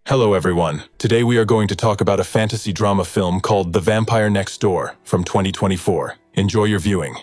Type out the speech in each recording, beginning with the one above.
Hello everyone. Today we are going to talk about a fantasy drama film called The Vampire Next Door from 2024. Enjoy your viewing.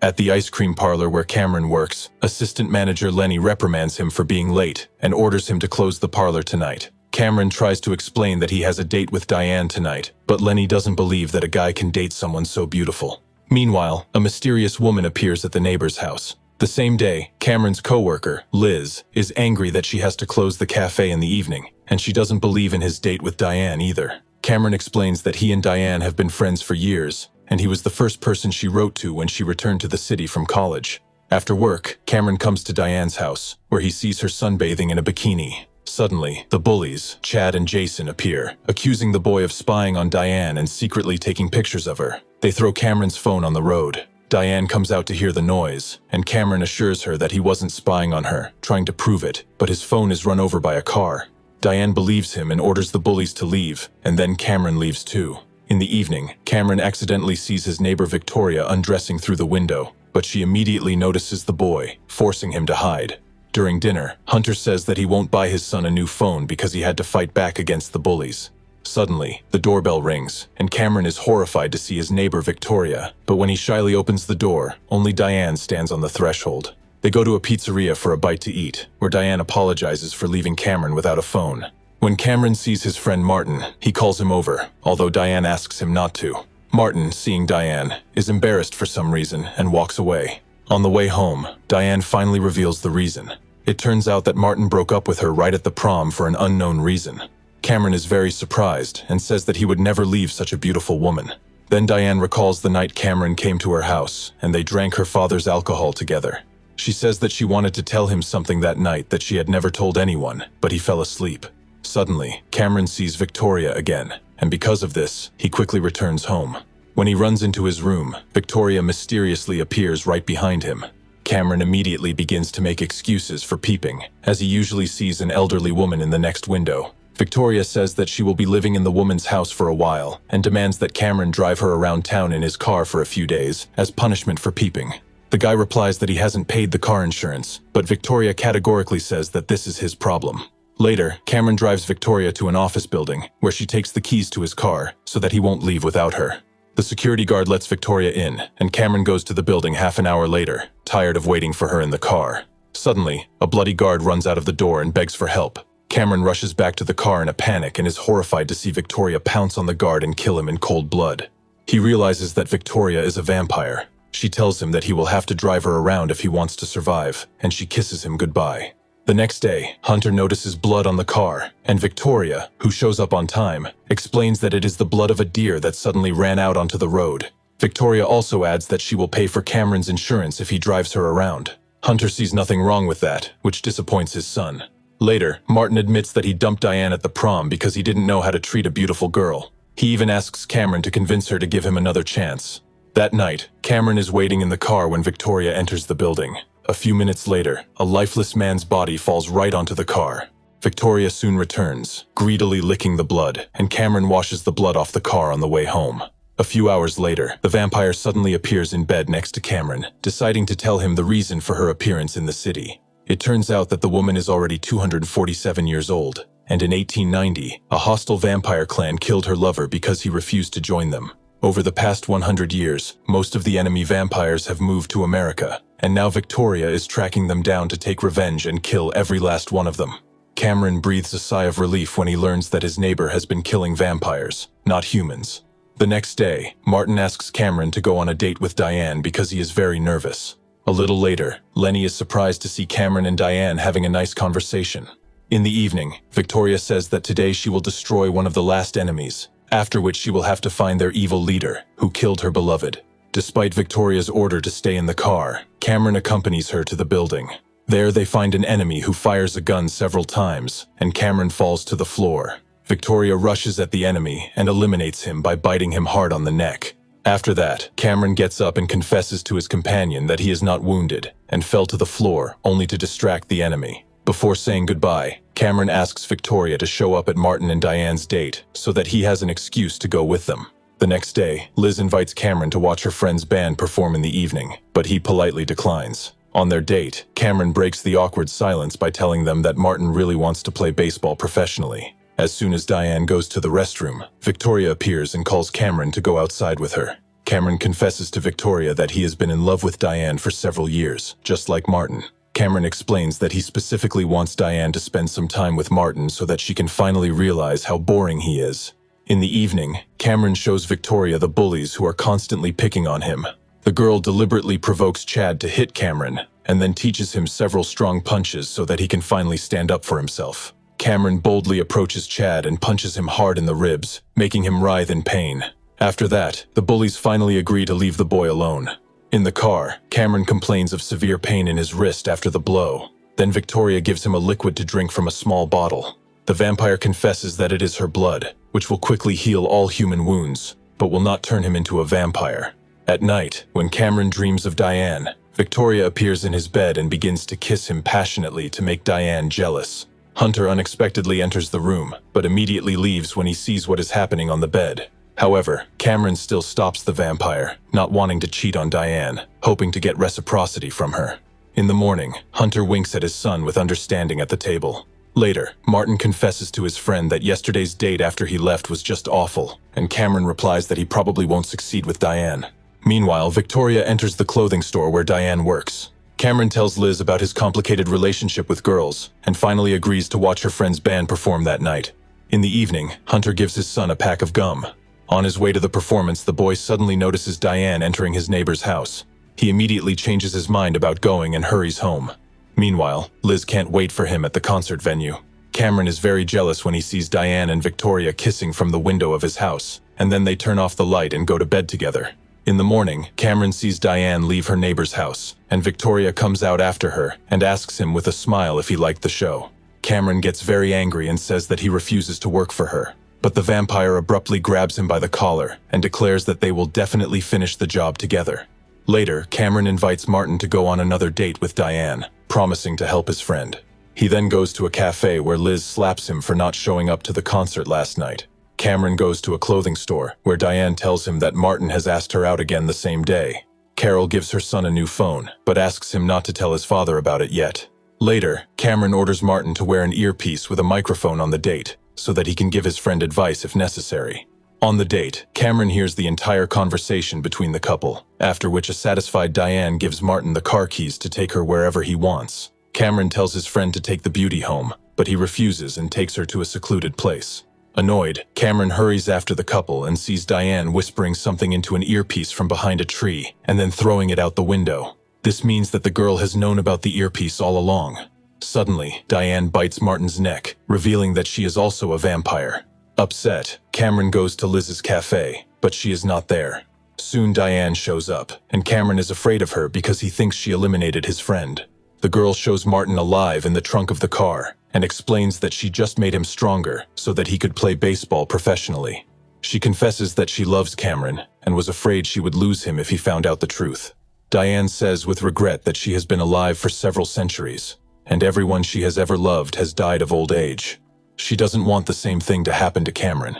At the ice cream parlor where Cameron works, assistant manager Lenny reprimands him for being late and orders him to close the parlor tonight. Cameron tries to explain that he has a date with Diane tonight, but Lenny doesn't believe that a guy can date someone so beautiful. Meanwhile, a mysterious woman appears at the neighbor's house. The same day, Cameron's co-worker, Liz, is angry that she has to close the cafe in the evening, and she doesn't believe in his date with Diane either. Cameron explains that he and Diane have been friends for years, and he was the first person she wrote to when she returned to the city from college. After work, Cameron comes to Diane's house, where he sees her sunbathing in a bikini. Suddenly, the bullies, Chad and Jason, appear, accusing the boy of spying on Diane and secretly taking pictures of her. They throw Cameron's phone on the road. Diane comes out to hear the noise, and Cameron assures her that he wasn't spying on her, trying to prove it, but his phone is run over by a car. Diane believes him and orders the bullies to leave, and then Cameron leaves too. In the evening, Cameron accidentally sees his neighbor Victoria undressing through the window, but she immediately notices the boy, forcing him to hide. During dinner, Hunter says that he won't buy his son a new phone because he had to fight back against the bullies. Suddenly, the doorbell rings, and Cameron is horrified to see his neighbor Victoria, but when he shyly opens the door, only Diane stands on the threshold. They go to a pizzeria for a bite to eat, where Diane apologizes for leaving Cameron without a phone. When Cameron sees his friend Martin, he calls him over, although Diane asks him not to. Martin, seeing Diane, is embarrassed for some reason and walks away. On the way home, Diane finally reveals the reason. It turns out that Martin broke up with her right at the prom for an unknown reason. Cameron is very surprised and says that he would never leave such a beautiful woman. Then Diane recalls the night Cameron came to her house, and they drank her father's alcohol together. She says that she wanted to tell him something that night that she had never told anyone, but he fell asleep. Suddenly, Cameron sees Victoria again, and because of this, he quickly returns home. When he runs into his room, Victoria mysteriously appears right behind him. Cameron immediately begins to make excuses for peeping, as he usually sees an elderly woman in the next window. Victoria says that she will be living in the woman's house for a while, and demands that Cameron drive her around town in his car for a few days, as punishment for peeping. The guy replies that he hasn't paid the car insurance, but Victoria categorically says that this is his problem. Later, Cameron drives Victoria to an office building, where she takes the keys to his car, so that he won't leave without her. The security guard lets Victoria in, and Cameron goes to the building half an hour later, tired of waiting for her in the car. Suddenly, a bloody guard runs out of the door and begs for help. Cameron rushes back to the car in a panic and is horrified to see Victoria pounce on the guard and kill him in cold blood. He realizes that Victoria is a vampire. She tells him that he will have to drive her around if he wants to survive, and she kisses him goodbye. The next day, Hunter notices blood on the car, and Victoria, who shows up on time, explains that it is the blood of a deer that suddenly ran out onto the road. Victoria also adds that she will pay for Cameron's insurance if he drives her around. Hunter sees nothing wrong with that, which disappoints his son. Later, Martin admits that he dumped Diane at the prom because he didn't know how to treat a beautiful girl. He even asks Cameron to convince her to give him another chance. That night, Cameron is waiting in the car when Victoria enters the building. A few minutes later, a lifeless man's body falls right onto the car. Victoria soon returns, greedily licking the blood, and Cameron washes the blood off the car on the way home. A few hours later, the vampire suddenly appears in bed next to Cameron, deciding to tell him the reason for her appearance in the city. It turns out that the woman is already 247 years old, and in 1890, a hostile vampire clan killed her lover because he refused to join them. Over the past 100 years, most of the enemy vampires have moved to America, and now Victoria is tracking them down to take revenge and kill every last one of them. Cameron breathes a sigh of relief when he learns that his neighbor has been killing vampires, not humans. The next day, Martin asks Cameron to go on a date with Diane because he is very nervous. A little later, Lenny is surprised to see Cameron and Diane having a nice conversation. In the evening, Victoria says that today she will destroy one of the last enemies, after which she will have to find their evil leader, who killed her beloved. Despite Victoria's order to stay in the car, Cameron accompanies her to the building. There they find an enemy who fires a gun several times, and Cameron falls to the floor. Victoria rushes at the enemy and eliminates him by biting him hard on the neck. After that, Cameron gets up and confesses to his companion that he is not wounded, and fell to the floor only to distract the enemy. Before saying goodbye, Cameron asks Victoria to show up at Martin and Diane's date so that he has an excuse to go with them. The next day, Liz invites Cameron to watch her friend's band perform in the evening, but he politely declines. On their date, Cameron breaks the awkward silence by telling them that Martin really wants to play baseball professionally. As soon as Diane goes to the restroom, Victoria appears and calls Cameron to go outside with her. Cameron confesses to Victoria that he has been in love with Diane for several years, just like Martin. Cameron explains that he specifically wants Diane to spend some time with Martin so that she can finally realize how boring he is. In the evening, Cameron shows Victoria the bullies who are constantly picking on him. The girl deliberately provokes Chad to hit Cameron, and then teaches him several strong punches so that he can finally stand up for himself. Cameron boldly approaches Chad and punches him hard in the ribs, making him writhe in pain. After that, the bullies finally agree to leave the boy alone. In the car, Cameron complains of severe pain in his wrist after the blow. Then Victoria gives him a liquid to drink from a small bottle. The vampire confesses that it is her blood, which will quickly heal all human wounds, but will not turn him into a vampire. At night, when Cameron dreams of Diane, Victoria appears in his bed and begins to kiss him passionately to make Diane jealous. Hunter unexpectedly enters the room, but immediately leaves when he sees what is happening on the bed. However, Cameron still stops the vampire, not wanting to cheat on Diane, hoping to get reciprocity from her. In the morning, Hunter winks at his son with understanding at the table. Later, Martin confesses to his friend that yesterday's date after he left was just awful, and Cameron replies that he probably won't succeed with Diane. Meanwhile, Victoria enters the clothing store where Diane works. Cameron tells Liz about his complicated relationship with girls, and finally agrees to watch her friend's band perform that night. In the evening, Hunter gives his son a pack of gum. On his way to the performance, the boy suddenly notices Diane entering his neighbor's house. He immediately changes his mind about going and hurries home. Meanwhile, Liz can't wait for him at the concert venue. Cameron is very jealous when he sees Diane and Victoria kissing from the window of his house, and then they turn off the light and go to bed together. In the morning, Cameron sees Diane leave her neighbor's house, and Victoria comes out after her and asks him with a smile if he liked the show. Cameron gets very angry and says that he refuses to work for her. But the vampire abruptly grabs him by the collar and declares that they will definitely finish the job together. Later, Cameron invites Martin to go on another date with Diane, promising to help his friend. He then goes to a cafe where Liz slaps him for not showing up to the concert last night. Cameron goes to a clothing store where Diane tells him that Martin has asked her out again the same day. Carol gives her son a new phone, but asks him not to tell his father about it yet. Later, Cameron orders Martin to wear an earpiece with a microphone on the date, so that he can give his friend advice if necessary. On the date, Cameron hears the entire conversation between the couple, after which a satisfied Diane gives Martin the car keys to take her wherever he wants. Cameron tells his friend to take the beauty home, but he refuses and takes her to a secluded place. Annoyed, Cameron hurries after the couple and sees Diane whispering something into an earpiece from behind a tree and then throwing it out the window. This means that the girl has known about the earpiece all along. Suddenly, Diane bites Martin's neck, revealing that she is also a vampire. Upset, Cameron goes to Liz's cafe, but she is not there. Soon Diane shows up, and Cameron is afraid of her because he thinks she eliminated his friend. The girl shows Martin alive in the trunk of the car, and explains that she just made him stronger so that he could play baseball professionally. She confesses that she loves Cameron, and was afraid she would lose him if he found out the truth. Diane says with regret that she has been alive for several centuries, and everyone she has ever loved has died of old age. She doesn't want the same thing to happen to Cameron.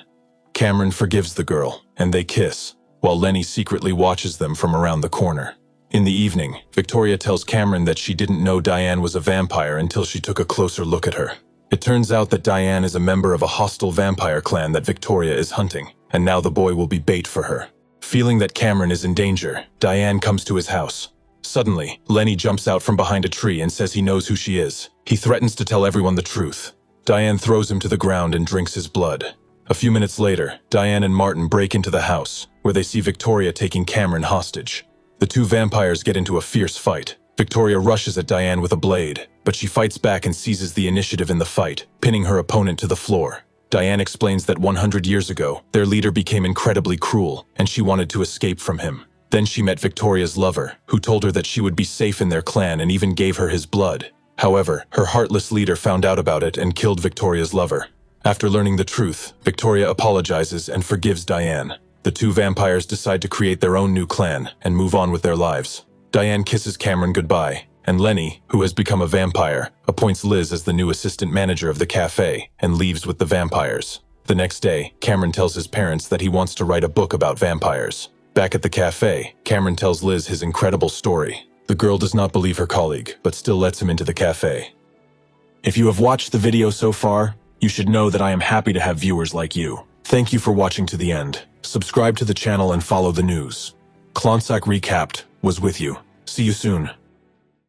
Cameron forgives the girl, and they kiss, while Lenny secretly watches them from around the corner. In the evening, Victoria tells Cameron that she didn't know Diane was a vampire until she took a closer look at her. It turns out that Diane is a member of a hostile vampire clan that Victoria is hunting, and now the boy will be bait for her. Feeling that Cameron is in danger, Diane comes to his house. Suddenly, Lenny jumps out from behind a tree and says he knows who she is. He threatens to tell everyone the truth. Diane throws him to the ground and drinks his blood. A few minutes later, Diane and Martin break into the house, where they see Victoria taking Cameron hostage. The two vampires get into a fierce fight. Victoria rushes at Diane with a blade, but she fights back and seizes the initiative in the fight, pinning her opponent to the floor. Diane explains that 100 years ago, their leader became incredibly cruel, and she wanted to escape from him. Then she met Victoria's lover, who told her that she would be safe in their clan and even gave her his blood. However, her heartless leader found out about it and killed Victoria's lover. After learning the truth, Victoria apologizes and forgives Diane. The two vampires decide to create their own new clan and move on with their lives. Diane kisses Cameron goodbye, and Lenny, who has become a vampire, appoints Liz as the new assistant manager of the cafe and leaves with the vampires. The next day, Cameron tells his parents that he wants to write a book about vampires. Back at the cafe, Cameron tells Liz his incredible story. The girl does not believe her colleague, but still lets him into the cafe. If you have watched the video so far, You should know that I am happy to have viewers like you. Thank you for watching to the end. Subscribe to the channel and follow the news. Klonsak Recapped was with you. See you soon.